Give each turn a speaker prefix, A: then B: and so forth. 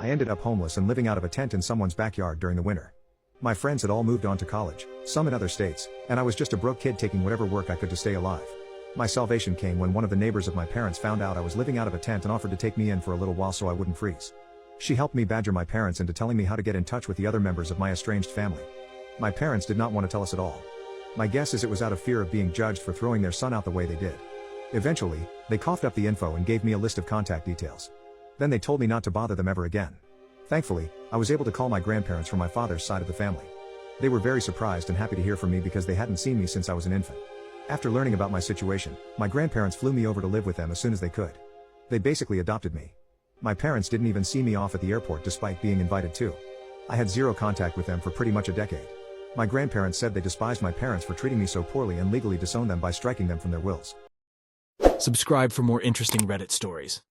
A: I ended up homeless and living out of a tent in someone's backyard during the winter. My friends had all moved on to college, some in other states, and I was just a broke kid taking whatever work I could to stay alive. My salvation came when one of the neighbors of my parents found out I was living out of a tent and offered to take me in for a little while so I wouldn't freeze. She helped me badger my parents into telling me how to get in touch with the other members of my estranged family. My parents did not want to tell us at all. My guess is it was out of fear of being judged for throwing their son out the way they did. Eventually, they coughed up the info and gave me a list of contact details. Then they told me not to bother them ever again. Thankfully, I was able to call my grandparents from my father's side of the family. They were very surprised and happy to hear from me because they hadn't seen me since I was an infant. After learning about my situation, my grandparents flew me over to live with them as soon as they could. They basically adopted me. My parents didn't even see me off at the airport despite being invited to. I had zero contact with them for pretty much a decade. My grandparents said they despised my parents for treating me so poorly and legally disowned them by striking them from their wills.
B: Subscribe for more interesting Reddit stories.